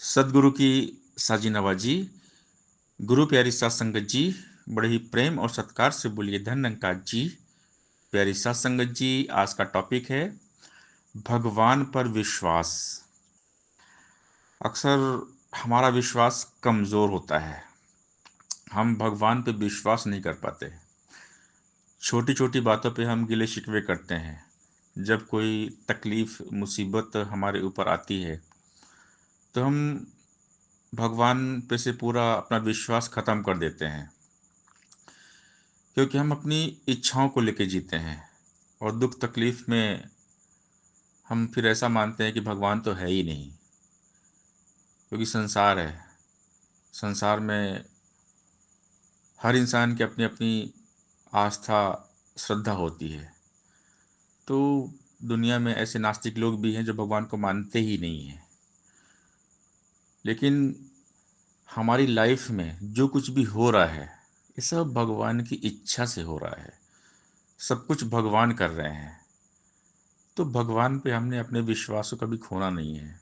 सदगुरु की साजी नवाजी। गुरु प्यारी सात संगत जी, बड़े ही प्रेम और सत्कार से बोलिए धन अंकाज जी। प्यारी सात संगत जी, आज का टॉपिक है भगवान पर विश्वास। अक्सर हमारा विश्वास कमजोर होता है, हम भगवान पे विश्वास नहीं कर पाते। छोटी छोटी बातों पे हम गिले शिकवे करते हैं। जब कोई तकलीफ मुसीबत हमारे ऊपर आती है तो हम भगवान पे से पूरा अपना विश्वास खत्म कर देते हैं, क्योंकि हम अपनी इच्छाओं को लेके जीते हैं। और दुख तकलीफ में हम फिर ऐसा मानते हैं कि भगवान तो है ही नहीं, क्योंकि संसार है। संसार में हर इंसान की अपनी अपनी आस्था श्रद्धा होती है। तो दुनिया में ऐसे नास्तिक लोग भी हैं जो भगवान को मानते ही नहीं हैं। लेकिन हमारी लाइफ में जो कुछ भी हो रहा है, ये सब भगवान की इच्छा से हो रहा है। सब कुछ भगवान कर रहे हैं। तो भगवान पे हमने अपने विश्वास को कभी खोना नहीं है।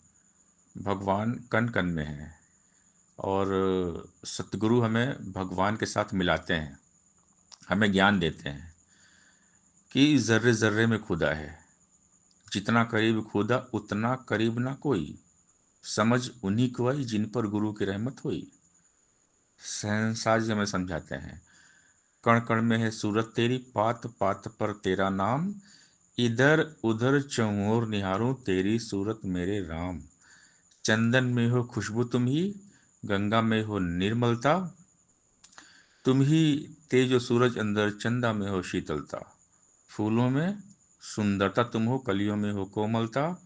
भगवान कण कण में है, और सतगुरु हमें भगवान के साथ मिलाते हैं, हमें ज्ञान देते हैं कि जर्रे जर्रे में खुदा है। जितना करीब खुदा उतना करीब ना कोई, समझ उन्हीं को आई जिन पर गुरु की रहमत हुई। शहंशाह जी हमें समझाते हैं, कण कण में है सूरत तेरी, पात पात पर तेरा नाम, इधर उधर चौओर निहारूं तेरी सूरत मेरे राम। चंदन में हो खुशबू तुम ही, गंगा में हो निर्मलता, तुम ही तेजो सूरज अंदर चंदा में हो शीतलता। फूलों में सुंदरता तुम हो, कलियों में हो कोमलता,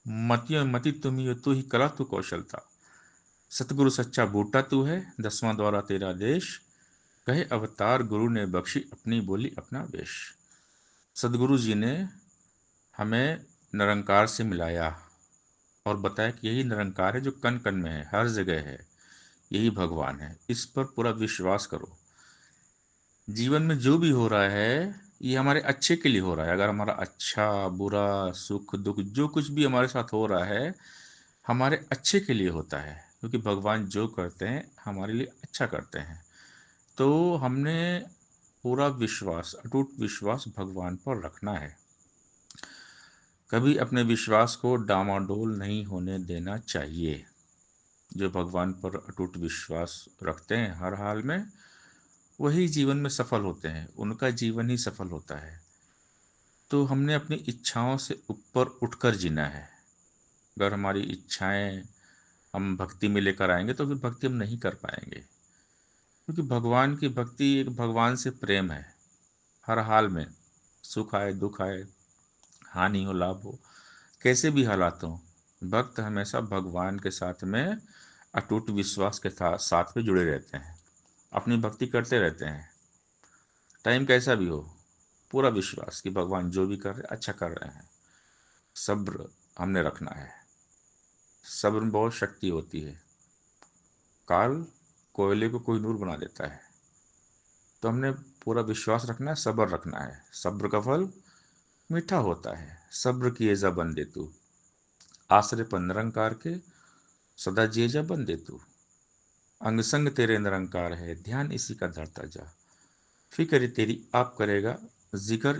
मतियों में मति तुम ही हो, तू ही कला तू कौशलता। सतगुरु सच्चा बूटा तू है, दसवां द्वारा तेरा देश, कहे अवतार गुरु ने बख्शी अपनी बोली अपना वेश। सदगुरु जी ने हमें निरंकार से मिलाया और बताया कि यही निरंकार है जो कण कण में है, हर जगह है। यही भगवान है, इस पर पूरा विश्वास करो। जीवन में जो भी हो रहा है ये हमारे अच्छे के लिए हो रहा है। अगर हमारा अच्छा बुरा सुख दुख जो कुछ भी हमारे साथ हो रहा है, हमारे अच्छे के लिए होता है, क्योंकि भगवान जो करते हैं हमारे लिए अच्छा करते हैं। तो हमने पूरा विश्वास, अटूट विश्वास भगवान पर रखना है। कभी अपने विश्वास को डामाडोल नहीं होने देना चाहिए। जो भगवान पर अटूट विश्वास रखते हैं हर हाल में, वही जीवन में सफल होते हैं, उनका जीवन ही सफल होता है। तो हमने अपनी इच्छाओं से ऊपर उठकर जीना है। अगर हमारी इच्छाएं हम भक्ति में लेकर आएंगे तो फिर भक्ति हम नहीं कर पाएंगे, क्योंकि भगवान की भक्ति एक भगवान से प्रेम है। हर हाल में, सुख आए दुख आए, हानि हो लाभ हो, कैसे भी हालात हों, भक्त हमेशा भगवान के साथ में अटूट विश्वास के साथ में जुड़े रहते हैं, अपनी भक्ति करते रहते हैं। टाइम कैसा भी हो, पूरा विश्वास कि भगवान जो भी कर रहे अच्छा कर रहे हैं। सब्र हमने रखना है। सब्र में बहुत शक्ति होती है। काल कोयले को कोई नूर बना देता है। तो हमने पूरा विश्वास रखना है, सब्र रखना है। सब्र का फल मीठा होता है। सब्र किए जा बंदे तू, आश्रय पर निरंकार के, सदा जिए जा बंदे तू। अंग संग तेरे निरंकार है, ध्यान इसी का धरता जा। फिक्र तेरी आप करेगा, जिक्र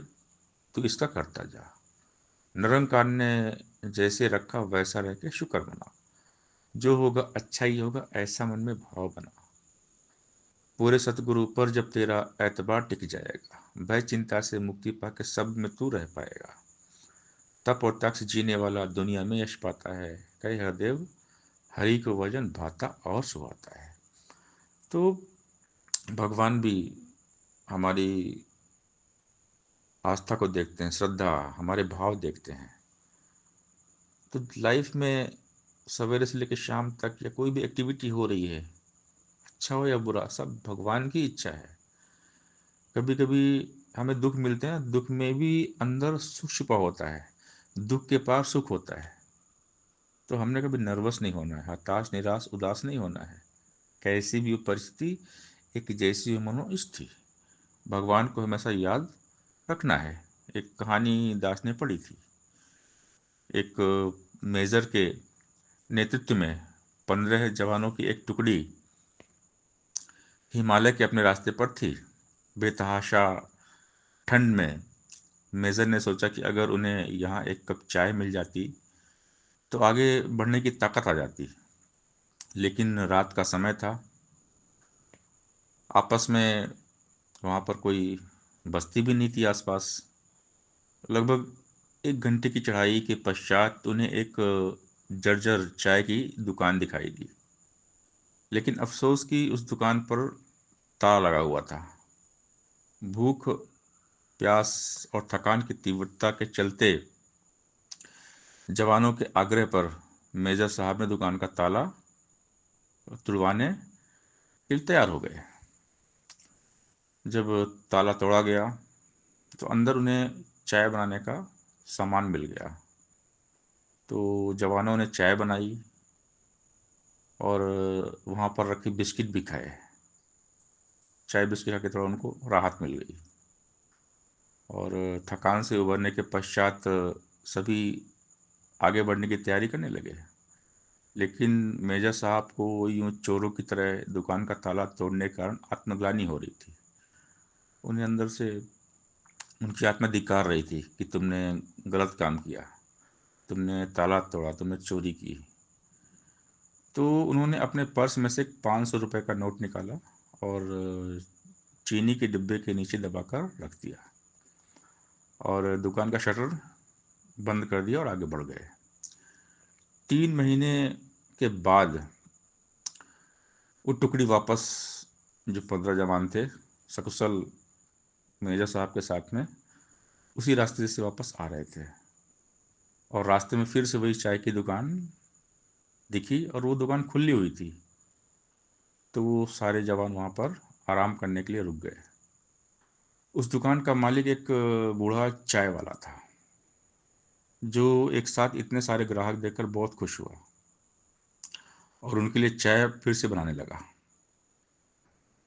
तू इसका करता जा। निरंकार ने जैसे रखा वैसा रह के शुक्र मना। जो होगा अच्छा ही होगा, ऐसा मन में भाव बना। पूरे सतगुरु पर जब तेरा एतबार टिक जाएगा, भय चिंता से मुक्ति पाके सब में तू रह पाएगा। तप और तप से जीने वाला दुनिया में यश पाता है, कहे हरदेव हरि को वजन भाता और सुहाता है। तो भगवान भी हमारी आस्था को देखते हैं, श्रद्धा, हमारे भाव देखते हैं। तो लाइफ में सवेरे से लेकर शाम तक या कोई भी एक्टिविटी हो रही है, अच्छा हो या बुरा, सब भगवान की इच्छा है। कभी कभी हमें दुख मिलते हैं, दुख में भी अंदर सुख छुपा होता है, दुख के पार सुख होता है। तो हमने कभी नर्वस नहीं होना है, हताश निराश उदास नहीं होना है। कैसी भी हो परिस्थिति, एक जैसी हो मनोस्थिति, भगवान को हमेशा याद रखना है। एक कहानी दास ने पढ़ी थी। एक मेजर के नेतृत्व में 15 जवानों की एक टुकड़ी हिमालय के अपने रास्ते पर थी। बेतहाशा ठंड में मेजर ने सोचा कि अगर उन्हें यहाँ एक कप चाय मिल जाती तो आगे बढ़ने की ताकत आ जाती। लेकिन रात का समय था। आपस में वहाँ पर कोई बस्ती भी नहीं थी आसपास। लगभग 1 घंटे की चढ़ाई के पश्चात उन्हें एक जर्जर चाय की दुकान दिखाई दी। लेकिन अफसोस कि उस दुकान पर ताला लगा हुआ था। भूख, प्यास और थकान की तीव्रता के चलते जवानों के आग्रह पर मेजर साहब ने दुकान का ताला तुड़वाने के लिए तैयार हो गए। जब ताला तोड़ा गया तो अंदर उन्हें चाय बनाने का सामान मिल गया। तो जवानों ने चाय बनाई और वहाँ पर रखी बिस्किट भी खाए। चाय बिस्किट खा के थोड़ा उनको राहत मिल गई और थकान से उबरने के पश्चात सभी आगे बढ़ने की तैयारी करने लगे। लेकिन मेजर साहब को यूं चोरों की तरह दुकान का ताला तोड़ने के कारण आत्मग्लानि हो रही थी। उन्हें अंदर से उनकी आत्मा धिक्कार रही थी कि तुमने गलत काम किया, तुमने ताला तोड़ा, तुमने चोरी की। तो उन्होंने अपने पर्स में से एक 500 रुपये का नोट निकाला और चीनी के डिब्बे के नीचे दबाकर रख दिया और दुकान का शटर बंद कर दिया और आगे बढ़ गए। 3 महीने के बाद वो टुकड़ी वापस, जो 15 जवान थे, सकुशल मेजर साहब के साथ में उसी रास्ते से वापस आ रहे थे और रास्ते में फिर से वही चाय की दुकान दिखी और वो दुकान खुली हुई थी। तो वो सारे जवान वहाँ पर आराम करने के लिए रुक गए। उस दुकान का मालिक एक बूढ़ा चाय वाला था जो एक साथ इतने सारे ग्राहक देखकर बहुत खुश हुआ और उनके लिए चाय फिर से बनाने लगा।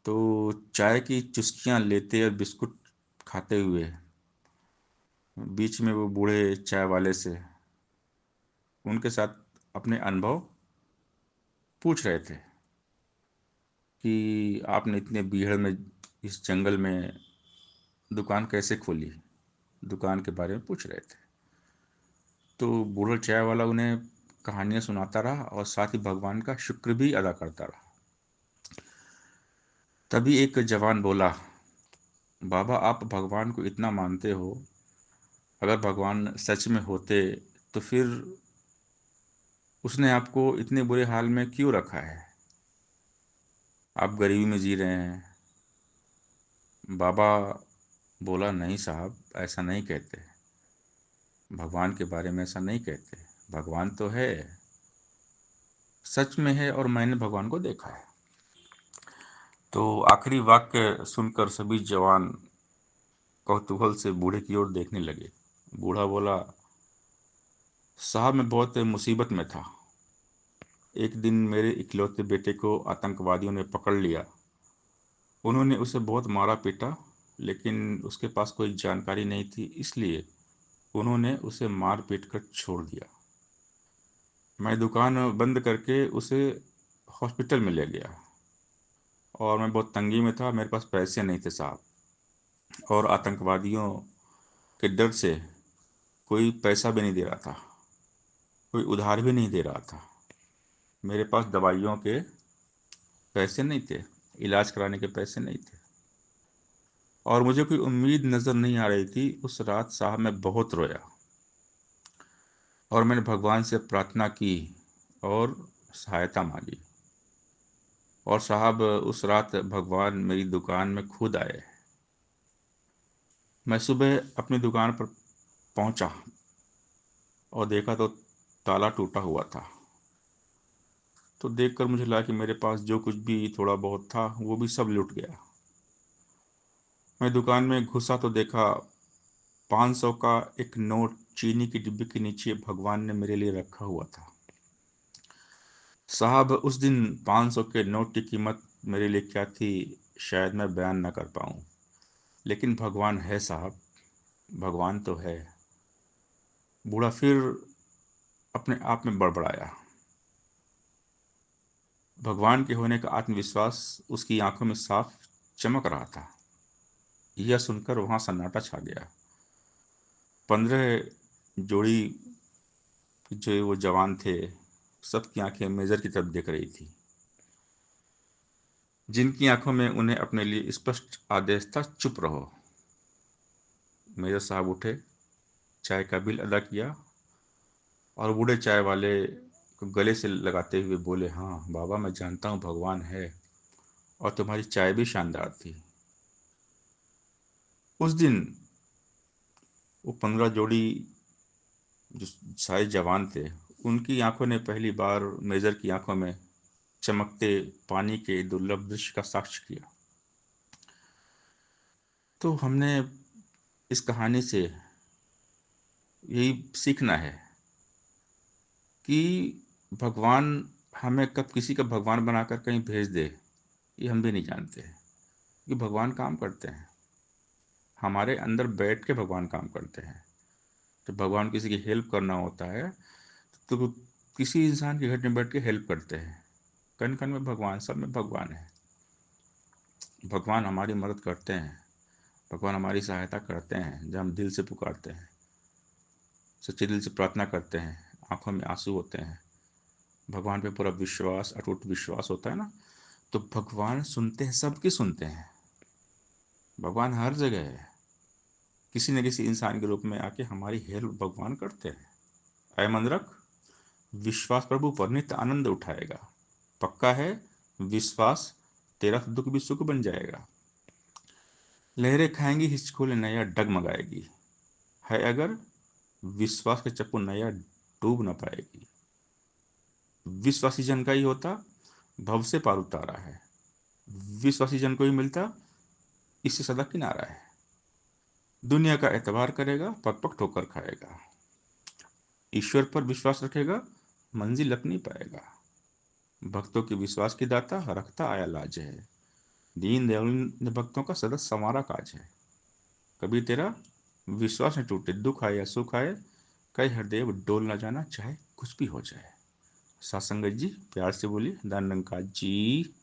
तो चाय की चुस्कियां लेते और बिस्कुट खाते हुए बीच में वो बूढ़े चाय वाले से उनके साथ अपने अनुभव पूछ रहे थे कि आपने इतने भीड़ में, इस जंगल में दुकान कैसे खोली, दुकान के बारे में पूछ रहे थे। तो बूढ़ा चाय वाला उन्हें कहानियां सुनाता रहा और साथ ही भगवान का शुक्र भी अदा करता रहा। तभी एक जवान बोला, बाबा आप भगवान को इतना मानते हो, अगर भगवान सच में होते तो फिर उसने आपको इतने बुरे हाल में क्यों रखा है? आप गरीबी में जी रहे हैं। बाबा बोला, नहीं साहब, ऐसा नहीं कहते, भगवान के बारे में ऐसा नहीं कहते। भगवान तो है, सच में है और मैंने भगवान को देखा है। तो आखिरी वाक्य सुनकर सभी जवान कौतूहल से बूढ़े की ओर देखने लगे। बूढ़ा बोला, साहब मैं बहुत मुसीबत में था। एक दिन मेरे इकलौते बेटे को आतंकवादियों ने पकड़ लिया। उन्होंने उसे बहुत मारा पीटा, लेकिन उसके पास कोई जानकारी नहीं थी, इसलिए उन्होंने उसे मार पीट कर छोड़ दिया। मैं दुकान बंद करके उसे हॉस्पिटल में ले गया और मैं बहुत तंगी में था, मेरे पास पैसे नहीं थे साहब, और आतंकवादियों के डर से कोई पैसा भी नहीं दे रहा था, कोई उधार भी नहीं दे रहा था। मेरे पास दवाइयों के पैसे नहीं थे, इलाज कराने के पैसे नहीं थे और मुझे कोई उम्मीद नज़र नहीं आ रही थी। उस रात साहब मैं बहुत रोया और मैंने भगवान से प्रार्थना की और सहायता मांगी। और साहब उस रात भगवान मेरी दुकान में खुद आए। मैं सुबह अपनी दुकान पर पहुंचा और देखा तो ताला टूटा हुआ था। तो देखकर मुझे लगा कि मेरे पास जो कुछ भी थोड़ा बहुत था वो भी सब लुट गया। मैं दुकान में घुसा तो देखा 500 का एक नोट चीनी की डिब्बी के नीचे भगवान ने मेरे लिए रखा हुआ था। साहब उस दिन 500 के नोट की कीमत मेरे लिए क्या थी शायद मैं बयान न कर पाऊँ, लेकिन भगवान है साहब, भगवान तो है। बूढ़ा फिर अपने आप में बड़बड़ाया। भगवान के होने का आत्मविश्वास उसकी आंखों में साफ चमक रहा था। यह सुनकर वहां सन्नाटा छा गया। 15 जोड़ी जो वो जवान थे, सबकी आंखें मेजर की तरफ देख रही थी, जिनकी आंखों में उन्हें अपने लिए स्पष्ट आदेश था, चुप रहो। मेजर साहब उठे, चाय का बिल अदा किया और बूढ़े चाय वाले को गले से लगाते हुए बोले, हाँ बाबा, मैं जानता हूँ भगवान है, और तुम्हारी चाय भी शानदार थी। उस दिन वो 15 जोड़ी जो सारे जवान थे, उनकी आंखों ने पहली बार मेजर की आंखों में चमकते पानी के दुर्लभ दृश्य का साक्ष्य किया। तो हमने इस कहानी से यही सीखना है कि भगवान हमें कब किसी का भगवान बनाकर कहीं भेज दे, ये हम भी नहीं जानते। कि भगवान काम करते हैं, हमारे अंदर बैठ के भगवान काम करते हैं। तो भगवान किसी की हेल्प करना होता है तो वो किसी इंसान के घर में बैठ के हेल्प करते हैं। कण कण में भगवान, सब में भगवान है। भगवान हमारी मदद करते हैं, भगवान हमारी सहायता करते हैं जब हम दिल से पुकारते हैं, सच्चे दिल से प्रार्थना करते हैं, आंखों में आंसू होते हैं, भगवान पे पूरा विश्वास, अटूट विश्वास होता है ना, तो भगवान सुनते हैं, सबकी सुनते हैं। भगवान हर जगह है, किसी न किसी इंसान के रूप में आके हमारी हेल्प भगवान करते हैं। ऐ मन रख, विश्वास प्रभु पर नित्य आनंद उठाएगा। पक्का है विश्वास, तेरा दुख भी सुख बन जाएगा। लहरें खाएंगी हिचकोले, नैया डगमगाएगी। है अगर विश्वास के चप्पू, नैया डूब न पाएगी। विश्वासी जन का ही होता, भव से पार उतारा है। विश्वासी जन को ही मिलता, इससे सदा किनारा है। दुनिया का एतबार करेगा, पग पग ठोकर खाएगा। ईश्वर पर विश्वास रखेगा, मंजिल अपनी पाएगा। भक्तों के विश्वास की दाता, रखता आया लाज है। दीन दयाल ने भक्तों का सदा संवारा काज है। कभी तेरा विश्वास न टूटे, दुख आए या सुख आए, कई हृदय डोल न जाना, चाहे कुछ भी हो जाए। सात संगत जी, प्यार से बोलिए धन जी।